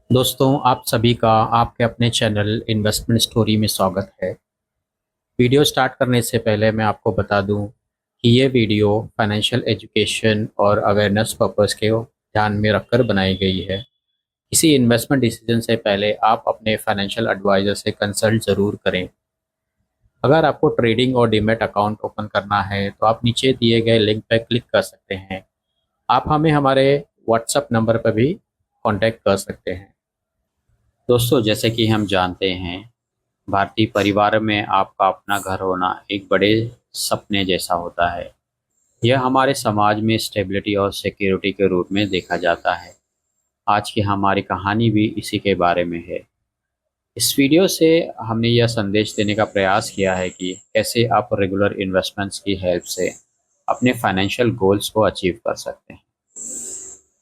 दोस्तों, आप सभी का आपके अपने चैनल इन्वेस्टमेंट स्टोरी में स्वागत है। वीडियो स्टार्ट करने से पहले मैं आपको बता दूं कि ये वीडियो फाइनेंशियल एजुकेशन और अवेयरनेस पर्पस के ध्यान में रखकर बनाई गई है। किसी इन्वेस्टमेंट डिसीजन से पहले आप अपने फाइनेंशियल एडवाइज़र से कंसल्ट ज़रूर करें। अगर आपको ट्रेडिंग और डीमैट अकाउंट ओपन करना है तो आप नीचे दिए गए लिंक पर क्लिक कर सकते हैं। आप हमें हमारे व्हाट्सएप नंबर पर भी कॉन्टैक्ट कर सकते हैं। दोस्तों, जैसे कि हम जानते हैं, भारतीय परिवार में आपका अपना घर होना एक बड़े सपने जैसा होता है। यह हमारे समाज में स्टेबिलिटी और सिक्योरिटी के रूप में देखा जाता है। आज की हमारी कहानी भी इसी के बारे में है। इस वीडियो से हमने यह संदेश देने का प्रयास किया है कि कैसे आप रेगुलर इन्वेस्टमेंट्स की हेल्प से अपने फाइनेंशियल गोल्स को अचीव कर सकते हैं।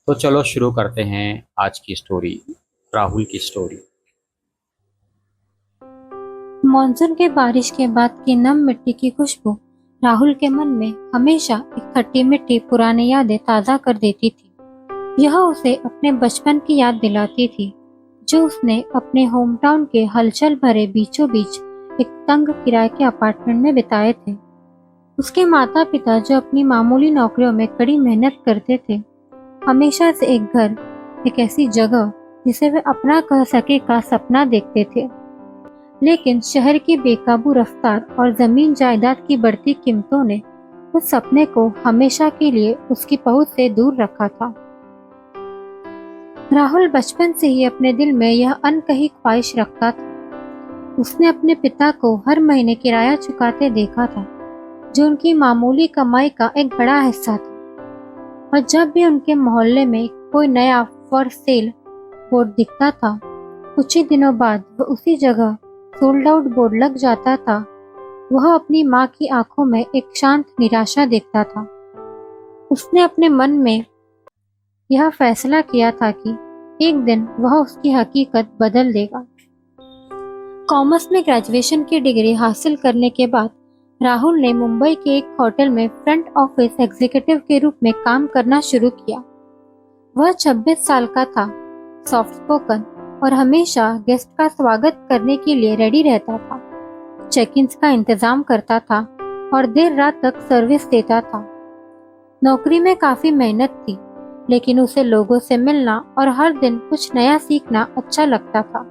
तो चलो शुरू करते हैं आज की स्टोरी, राहुल की स्टोरी। मानसून के बारिश के बाद की नम मिट्टी की खुशबू राहुल के मन में हमेशा एक खट्टी मिट्टी पुरानी यादें ताजा कर देती थी। यह उसे अपने बचपन की याद दिलाती थी, जो उसने अपने होम टाउन के हलचल भरे बीचों बीच एक तंग किराए के अपार्टमेंट में बिताए थे। उसके माता पिता, जो अपनी मामूली नौकरियों में कड़ी मेहनत करते थे, हमेशा से एक घर, एक ऐसी जगह जिसे वे अपना कह सके का सपना देखते थे। लेकिन शहर की बेकाबू रफ्तार और जमीन जायदाद की बढ़ती कीमतों ने उस सपने को हमेशा के लिए उसकी पहुंच से दूर रखा था। राहुल बचपन से ही अपने दिल में यह अनकही ख्वाहिश रखता था। उसने अपने पिता को हर महीने किराया चुकाते देखा था, जो उनकी मामूली कमाई का एक बड़ा हिस्सा था। और जब भी उनके मोहल्ले में कोई नया फॉर सेल बोर्ड दिखता था, कुछ ही दिनों बाद वह उसी जगह सोल्ड आउट बोर्ड लग जाता था। वह अपनी माँ की आंखों में एक शांत निराशा देखता था। उसने अपने मन में यह फैसला किया था कि एक दिन वह उसकी हकीकत बदल देगा। कॉमर्स में ग्रेजुएशन की डिग्री हासिल करने के बाद राहुल ने मुंबई के एक होटल में फ्रंट ऑफिस एग्जीक्यूटिव के रूप में काम करना शुरू किया। वह 26 साल का था, सॉफ्ट स्पोकन और हमेशा गेस्ट का स्वागत करने के लिए रेडी रहता था। चेक इन का इंतजाम करता था और देर रात तक सर्विस देता था। नौकरी में काफी मेहनत थी, लेकिन उसे लोगों से मिलना और हर दिन कुछ नया सीखना अच्छा लगता था।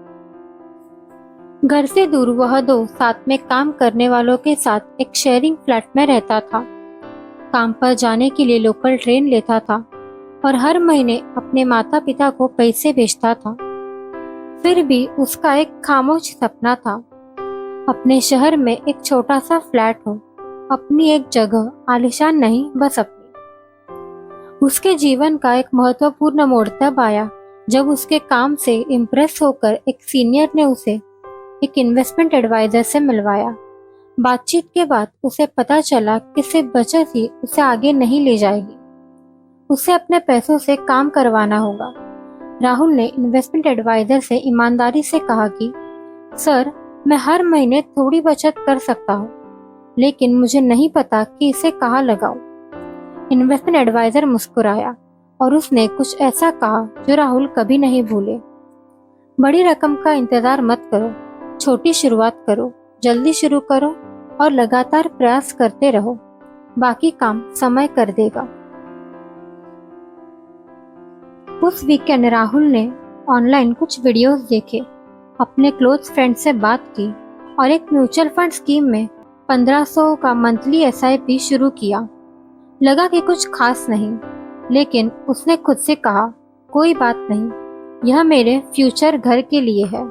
घर से दूर वह दो साथ में काम करने वालों के साथ एक शेयरिंग फ्लैट में रहता था। काम पर जाने के लिए लोकल ट्रेन लेता था और हर महीने अपने माता पिता को पैसे भेजता था। फिर भी उसका एक खामोश सपना था, अपने शहर में एक छोटा सा फ्लैट हो, अपनी एक जगह, आलीशान नहीं, बस अपनी। उसके जीवन का एक महत्वपूर्ण मोड़ तब आया जब उसके काम से इम्प्रेस होकर एक सीनियर ने उसे एक इन्वेस्टमेंट एडवाइजर से मिलवाया। बातचीत के बाद उसे पता चला कि सिर्फ बचत ही उसे आगे नहीं ले जाएगी, उसे अपने पैसों से काम करवाना होगा। राहुल ने इन्वेस्टमेंट एडवाइजर से ईमानदारी से कहा कि सर, मैं हर महीने थोड़ी बचत कर सकता हूँ, लेकिन मुझे नहीं पता कि इसे कहाँ लगाऊं। इन्वेस्टमेंट एडवाइजर मुस्कुराया और उसने कुछ ऐसा कहा जो राहुल कभी नहीं भूले। बड़ी रकम का इंतजार मत करो, छोटी शुरुआत करो, जल्दी शुरू करो और लगातार प्रयास करते रहो, बाकी काम समय कर देगा। उस वीकेंड राहुल ने ऑनलाइन कुछ वीडियोस देखे, अपने क्लोज फ्रेंड से बात की और एक म्यूचुअल फंड स्कीम में 1500 का मंथली एसआईपी शुरू किया। लगा कि कुछ खास नहीं, लेकिन उसने खुद से कहा, कोई बात नहीं, यह मेरे फ्यूचर घर के लिए है।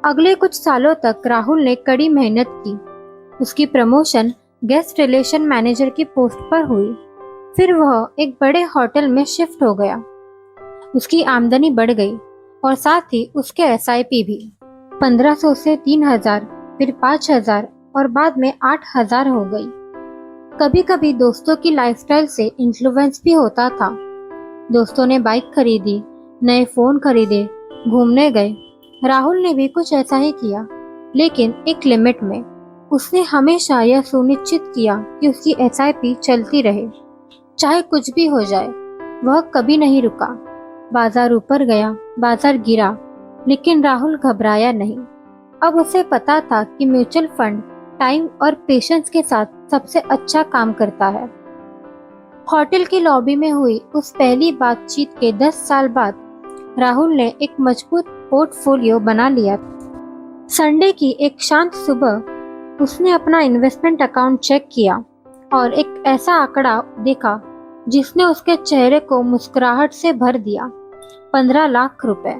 अगले कुछ सालों तक राहुल ने कड़ी मेहनत की। उसकी प्रमोशन गेस्ट रिलेशन मैनेजर की पोस्ट पर हुई। फिर वह एक बड़े होटल में शिफ्ट हो गया। उसकी आमदनी बढ़ गई और साथ ही उसके एसआईपी भी 1500 से 3000, फिर 5000 और बाद में 8000 हो गई। कभी कभी दोस्तों की लाइफस्टाइल से इन्फ्लुएंस भी होता था। दोस्तों ने बाइक खरीदी, नए फोन खरीदे, घूमने गए। राहुल ने भी कुछ ऐसा ही किया, लेकिन एक लिमिट में। उसने हमेशा यह सुनिश्चित किया कि उसकी एसआईपी चलती रहे, चाहे कुछ भी हो जाए। वह कभी नहीं रुका। बाजार ऊपर गया, बाजार गिरा, लेकिन राहुल घबराया नहीं। अब उसे पता था कि म्यूचुअल फंड टाइम और पेशेंस के साथ सबसे अच्छा काम करता है। होटल की लॉबी में हुई उस पहली बातचीत के 10 साल बाद राहुल ने एक मजबूत पोर्टफोलियो बना लिया। संडे की एक शांत सुबह उसने अपना इन्वेस्टमेंट अकाउंट चेक किया और एक ऐसा आंकड़ा देखा जिसने उसके चेहरे को मुस्कुराहट से भर दिया। 15 लाख रुपए।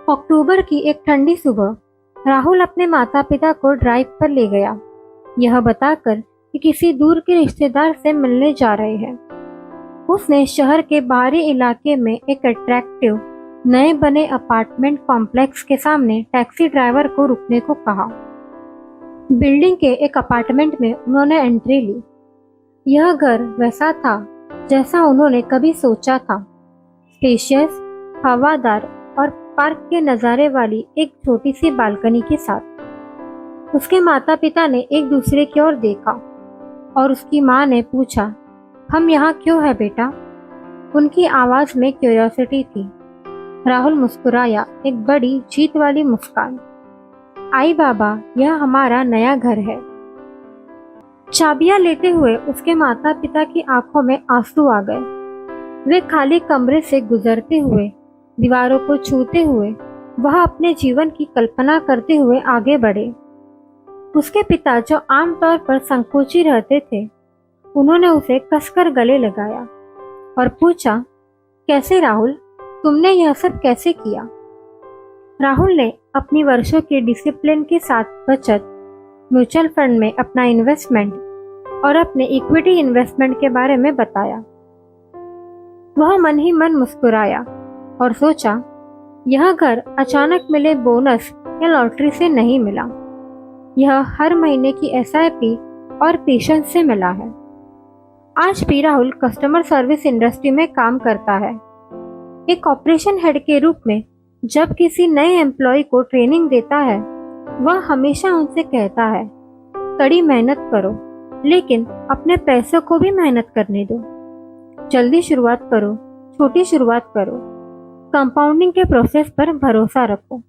अक्टूबर की एक ठंडी सुबह राहुल अपने माता पिता को ड्राइव पर ले गया, यह बताकर कि किसी दूर के रिश्तेदार से मिलने जा रहे हैं। उसने शहर के बाहरी इलाके में एक अट्रैक्टिव नए बने अपार्टमेंट कॉम्प्लेक्स के सामने टैक्सी ड्राइवर को रुकने को कहा। बिल्डिंग के एक अपार्टमेंट में उन्होंने एंट्री ली। यह घर वैसा था जैसा उन्होंने कभी सोचा था, स्पेशियस, हवादार और पार्क के नज़ारे वाली एक छोटी सी बालकनी के साथ। उसके माता पिता ने एक दूसरे की ओर देखा और उसकी माँ ने पूछा, हम यहाँ क्यों है बेटा? उनकी आवाज में क्यूरियोसिटी थी। राहुल मुस्कुराया, एक बड़ी जीत वाली मुस्कान। आई बाबा, यह हमारा नया घर है। चाबियां लेते हुए उसके माता पिता की आंखों में आंसू आ गए। वे खाली कमरे से गुजरते हुए, दीवारों को छूते हुए, वह अपने जीवन की कल्पना करते हुए आगे बढ़े। उसके पिता, जो आमतौर पर संकोची रहते थे, उन्होंने उसे कसकर गले लगाया और पूछा, कैसे राहुल, तुमने यह सब कैसे किया? राहुल ने अपनी वर्षों की डिसिप्लिन के साथ बचत, म्यूचुअल फंड में अपना इन्वेस्टमेंट और अपने इक्विटी इन्वेस्टमेंट के बारे में बताया। वह मन ही मन मुस्कुराया और सोचा, यह घर अचानक मिले बोनस या लॉटरी से नहीं मिला, यह हर महीने की एसआईपी और पेशेंस से मिला है। आज भी राहुल कस्टमर सर्विस इंडस्ट्री में काम करता है। एक ऑपरेशन हेड के रूप में जब किसी नए एम्प्लॉय को ट्रेनिंग देता है, वह हमेशा उनसे कहता है, कड़ी मेहनत करो, लेकिन अपने पैसों को भी मेहनत करने दो। जल्दी शुरुआत करो, छोटी शुरुआत करो, कंपाउंडिंग के प्रोसेस पर भरोसा रखो।